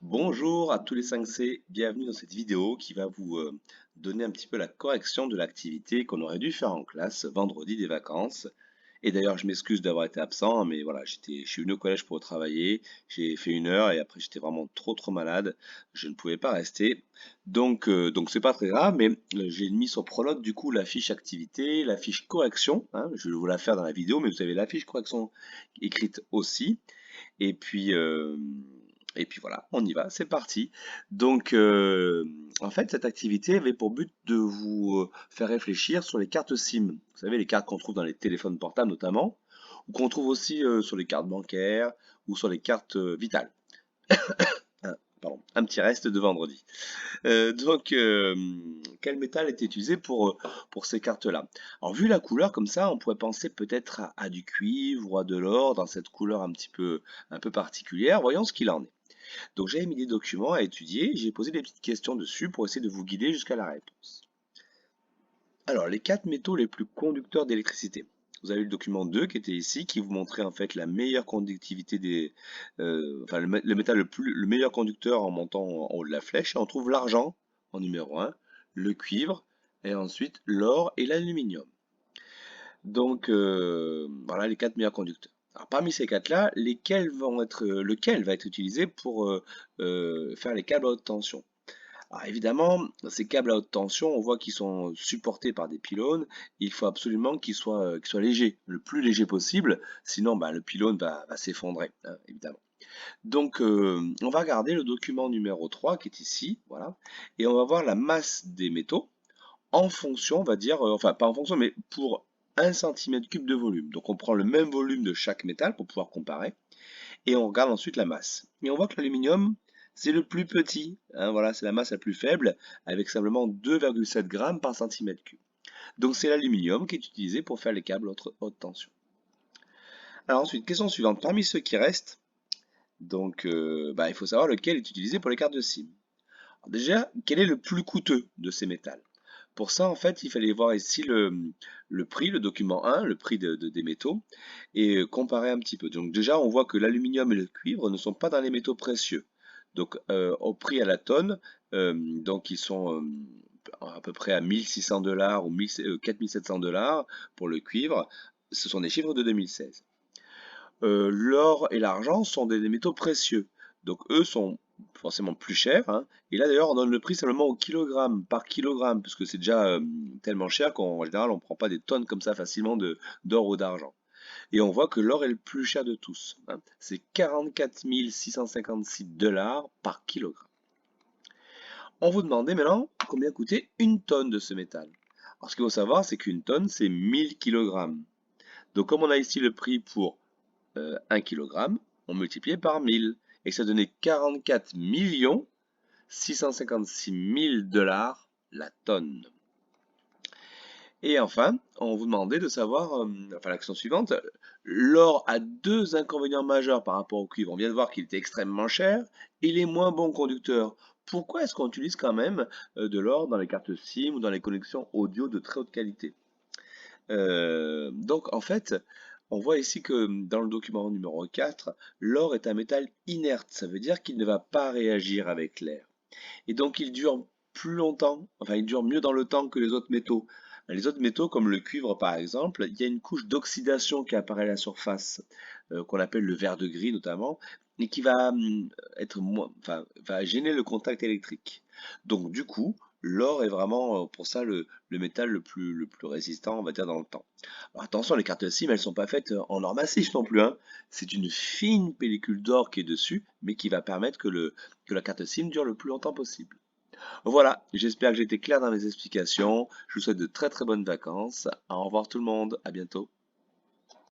Bonjour à tous les 5C, bienvenue dans cette vidéo qui va vous donner un petit peu la correction de l'activité qu'on aurait dû faire en classe vendredi des vacances. Et d'ailleurs, je m'excuse d'avoir été absent, mais voilà, je suis venu au collège pour travailler, j'ai fait 1 heure et après j'étais vraiment trop malade, je ne pouvais pas rester. Donc c'est pas très grave, mais j'ai mis sur Prologue du coup la fiche activité, la fiche correction, hein, je vais vous la faire dans la vidéo, mais vous avez la fiche correction écrite aussi. Et puis, euh, et puis voilà, on y va, c'est parti. Donc, en fait, cette activité avait pour but de vous faire réfléchir sur les cartes SIM. Vous savez, les cartes qu'on trouve dans les téléphones portables notamment, ou qu'on trouve aussi sur les cartes bancaires ou sur les cartes vitales. Pardon, un petit reste de vendredi. Quel métal est utilisé pour ces cartes-là? Alors, vu la couleur comme ça, on pourrait penser peut-être à du cuivre ou à de l'or dans cette couleur un peu particulière. Voyons ce qu'il en est. Donc, j'ai mis des documents à étudier, j'ai posé des petites questions dessus pour essayer de vous guider jusqu'à la réponse. Alors, les 4 métaux les plus conducteurs d'électricité. Vous avez le document 2 qui était ici, qui vous montrait en fait la meilleure conductivité enfin, le métal le meilleur conducteur en montant en haut de la flèche. Et on trouve l'argent en numéro 1, le cuivre, et ensuite l'or et l'aluminium. Donc, voilà les 4 meilleurs conducteurs. Alors, parmi ces 4-là, lequel va être utilisé pour faire les câbles à haute tension? Alors évidemment, ces câbles à haute tension, on voit qu'ils sont supportés par des pylônes. Il faut absolument qu'ils soient légers, le plus léger possible, sinon bah, le pylône va s'effondrer, hein, évidemment. Donc on va regarder le document numéro 3 qui est ici, voilà, et on va voir la masse des métaux en fonction, on va dire, enfin pas en fonction, mais pour 1 cm3 de volume. Donc on prend le même volume de chaque métal pour pouvoir comparer et on regarde ensuite la masse. Et on voit que l'aluminium, c'est le plus petit, hein, voilà, c'est la masse la plus faible, avec simplement 2,7 grammes par centimètre cube. Donc c'est l'aluminium qui est utilisé pour faire les câbles haute tension. Alors ensuite, question suivante, parmi ceux qui restent, donc il faut savoir lequel est utilisé pour les cartes de SIM. Alors déjà, quel est le plus coûteux de ces métals? Pour ça, en fait, il fallait voir ici le prix, le document 1, le prix des métaux, et comparer un petit peu. Donc déjà, on voit que l'aluminium et le cuivre ne sont pas dans les métaux précieux. Donc au prix à la tonne, donc ils sont à peu près à 1600 $ ou 4700 $ pour le cuivre. Ce sont des chiffres de 2016. L'or et l'argent sont des métaux précieux. Donc eux sont forcément plus chers, hein. Et là d'ailleurs on donne le prix seulement au kilogramme, par kilogramme, parce que c'est déjà tellement cher qu'en général on ne prend pas des tonnes comme ça facilement d'or ou d'argent. Et on voit que l'or est le plus cher de tous, hein. C'est 44 656 $ par kilogramme. On vous demandait maintenant combien coûtait 1 tonne de ce métal. Alors ce qu'il faut savoir, c'est qu'une tonne, c'est 1000 kilogrammes. Donc comme on a ici le prix pour 1 kg, on multipliait par 1000. Et ça donnait 44 656 000 $ la tonne. Et enfin, on vous demandait de savoir, enfin l'action suivante, l'or a 2 inconvénients majeurs par rapport au cuivre. On vient de voir qu'il était extrêmement cher et il est moins bon conducteur. Pourquoi est-ce qu'on utilise quand même de l'or dans les cartes SIM ou dans les connexions audio de très haute qualité? Donc en fait, on voit ici que dans le document numéro 4, l'or est un métal inerte. Ça veut dire qu'il ne va pas réagir avec l'air. Et donc il dure plus longtemps, enfin il dure mieux dans le temps que les autres métaux. Les autres métaux, comme le cuivre par exemple, il y a une couche d'oxydation qui apparaît à la surface, qu'on appelle le verre de gris notamment, et qui va va gêner le contact électrique. Donc du coup, l'or est vraiment pour ça le métal le plus résistant, on va dire, dans le temps. Alors attention, les cartes SIM, elles sont pas faites en or massif non plus, hein. C'est une fine pellicule d'or qui est dessus, mais qui va permettre que la carte SIM dure le plus longtemps possible. Voilà, j'espère que j'ai été clair dans mes explications. Je vous souhaite de très très bonnes vacances. Au revoir tout le monde, à bientôt.